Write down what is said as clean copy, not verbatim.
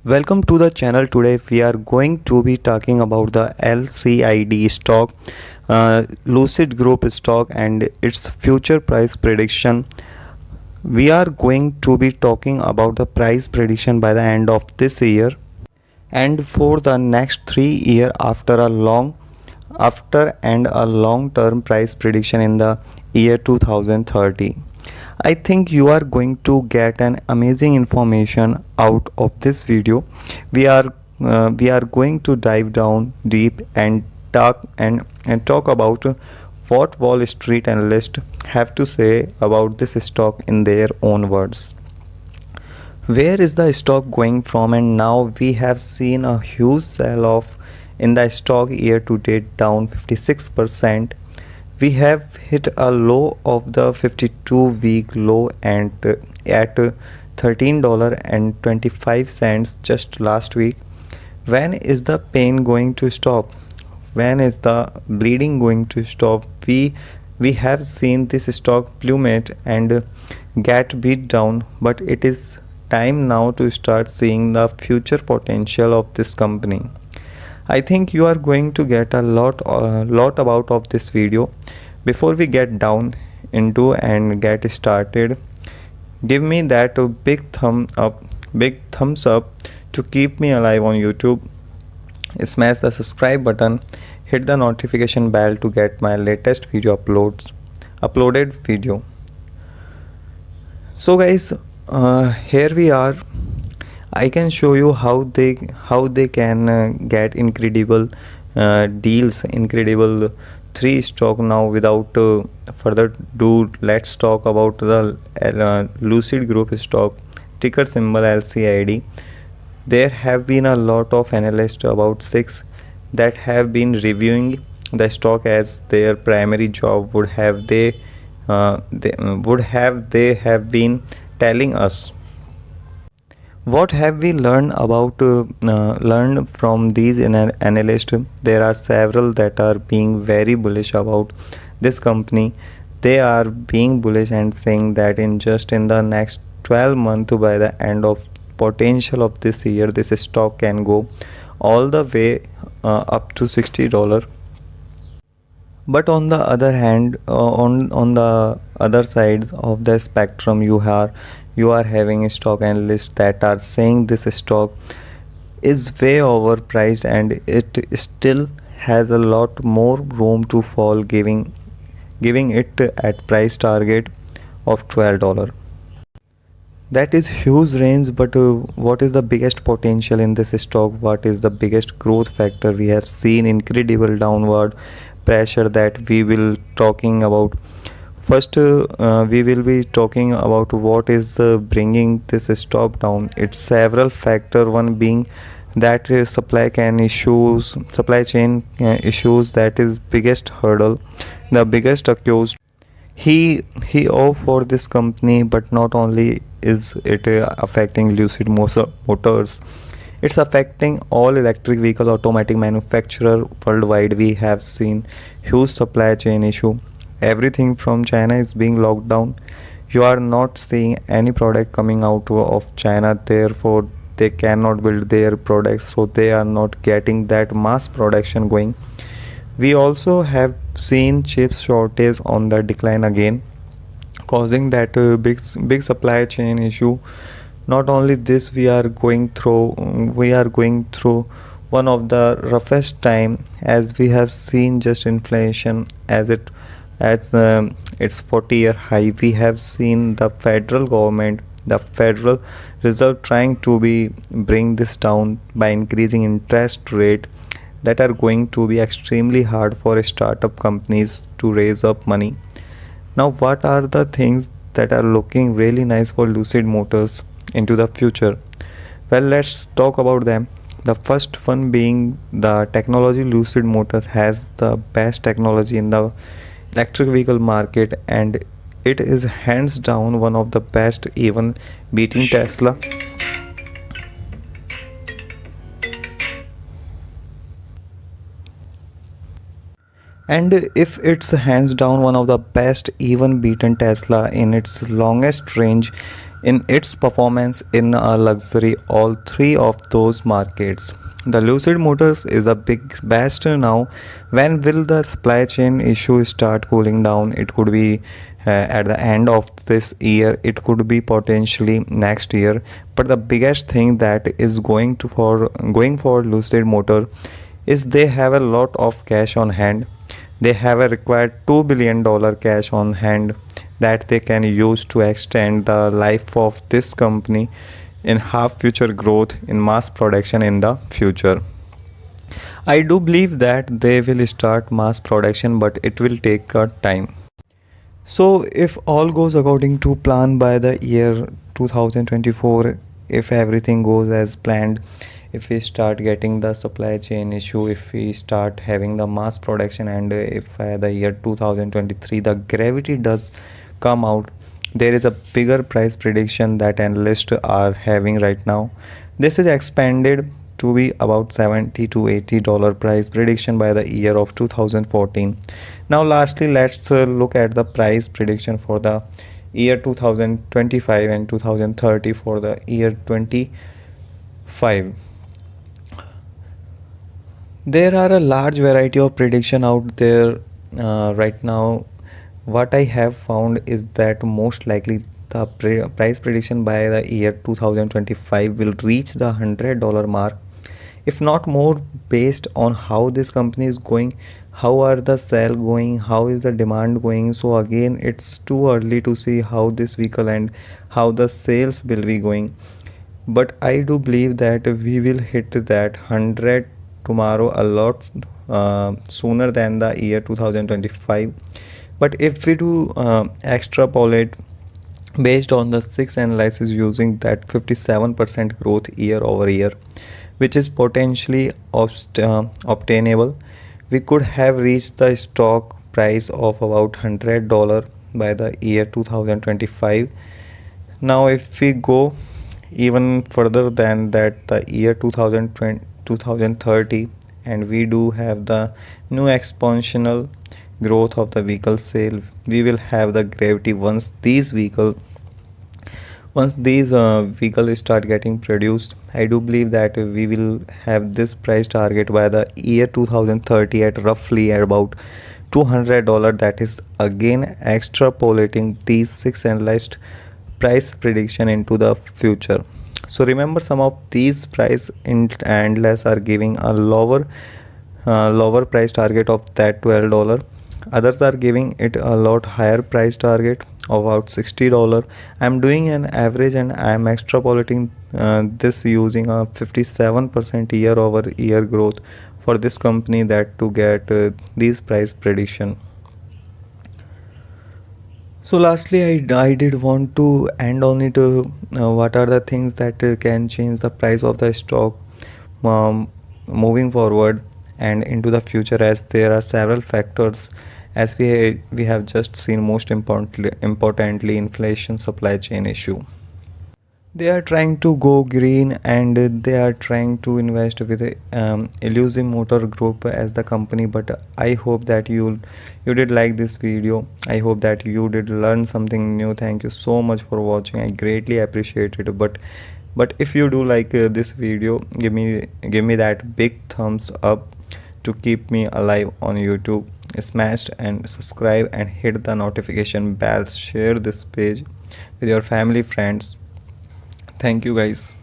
Welcome to the channel. Today we are going to be talking about the LCID stock, Lucid Group stock and its future price prediction. We are going to be talking about the price prediction by the end of this year and for the next 3 years after a long term price prediction in the year 2030. I think you are going to get an amazing information out of this video. We are going to dive down deep and talk about what Wall Street analysts have to say about this stock in their own words. Where is the stock going from? And now we have seen a huge sell off in the stock year to date, down 56%. We have hit a low of the 52-week low and at $13.25 just last week. When is the pain going to stop? When is the bleeding going to stop? We have seen this stock plummet and get beat down, but it is time now to start seeing the future potential of this company. I think you are going to get a lot about of this video. Before we get down into and get started, give me that big thumbs up to keep me alive on YouTube. Smash the subscribe button, hit the notification bell to get my latest uploaded video. So guys, here we are. I can show you how they can get incredible deals, incredible three stock now. Without further ado, let's talk about the Lucid Group stock, ticker symbol LCID. There have been a lot of analysts, about 6, that have been reviewing the stock as their primary job. They have been telling us. What have we learned from these analysts? There are several that are being very bullish about this company. They are being bullish and saying that in the next 12 months, by the end of potential of this year, this stock can go all the way up to $60. But on the other hand, on the other sides of the spectrum, you are having stock analysts that are saying this stock is way overpriced and it still has a lot more room to fall, giving it at price target of $12. That is huge range, but what is the biggest potential in this stock? What is the biggest growth factor? We have seen incredible downward pressure that we will talking about. First, we will be talking about what is bringing this stock down. It's several factor. One being that supply chain issues. That is biggest hurdle, the biggest accused. He owe for this company, but not only is it affecting Lucid Motors, it's affecting all electric vehicle automatic manufacturer worldwide. We have seen huge supply chain issue. Everything from China is being locked down. You are not seeing any product coming out of China, therefore they cannot build their products, so they are not getting that mass production going. We also have seen chip shortage on the decline again, causing that big supply chain issue. Not only this, we are going through one of the roughest time, as we have seen just inflation as its 40-year high. We have seen the federal government, the Federal Reserve, trying to bring this down by increasing interest rate that are going to be extremely hard for startup companies to raise up money. Now, what are the things that are looking really nice for Lucid Motors into the future? Well, let's talk about them. The first one being the technology. Lucid Motors has the best technology in the electric vehicle market, and it is hands down one of the best, even beating Tesla. And if it's hands down one of the best, even beaten Tesla in its longest range, in its performance in a luxury all three of those markets. The Lucid Motors is a big best now. When will the supply chain issue start cooling down? It could be at the end of this year. It could be potentially next year. But the biggest thing that is going for Lucid Motor is they have a lot of cash on hand. They have a required $2 billion cash on hand that they can use to extend the life of this company in half future growth in mass production in the future. I do believe that they will start mass production, but it will take a time. So, if all goes according to plan by the year 2024, if everything goes as planned, if we start getting the supply chain issue, if we start having the mass production, and if the year 2023 the gravity does come out, there is a bigger price prediction that analysts are having right now. This is expanded to be about $70 to $80 price prediction by the year of 2014. Now lastly, let's look at the price prediction for the year 2025 and 2030 for the year 25. There are a large variety of prediction out there right now. What I have found is that most likely the price prediction by the year 2025 will reach the $100 mark, if not more, based on how this company is going, how are the sale going, how is the demand going. So again, it's too early to see how this vehicle and how the sales will be going, but I do believe that we will hit that 100 tomorrow a lot sooner than the year 2025. But if we do extrapolate based on the six analysis using that 57% growth year over year, which is potentially obtainable, we could have reached the stock price of about $100 by the year 2025. Now if we go even further than that, the year 2020 2030, and we do have the new exponential growth of the vehicle sale, we will have the gravity once these vehicles start getting produced. I do believe that we will have this price target by the year 2030 at roughly at about $200. That is again extrapolating these six analyzed price prediction into the future. So remember, some of these price analysts are giving a lower price target of that $12. Others are giving it a lot higher price target of about $60. I'm doing an average and I'm extrapolating this using a 57% year over year growth for this company, that to get these price prediction. So lastly, I did want to end on it. What are the things that can change the price of the stock moving forward and into the future, as there are several factors, as we have just seen. Most importantly, inflation, supply chain issue. They are trying to go green, and they are trying to invest with Elusive Motor Group as the company. But I hope that you did like this video. I hope that you did learn something new. Thank you so much for watching. I greatly appreciate it. But if you do like this video, give me that big thumbs up to keep me alive on YouTube. Smash and subscribe and hit the notification bell. Share this page with your family, friends. Thank you guys.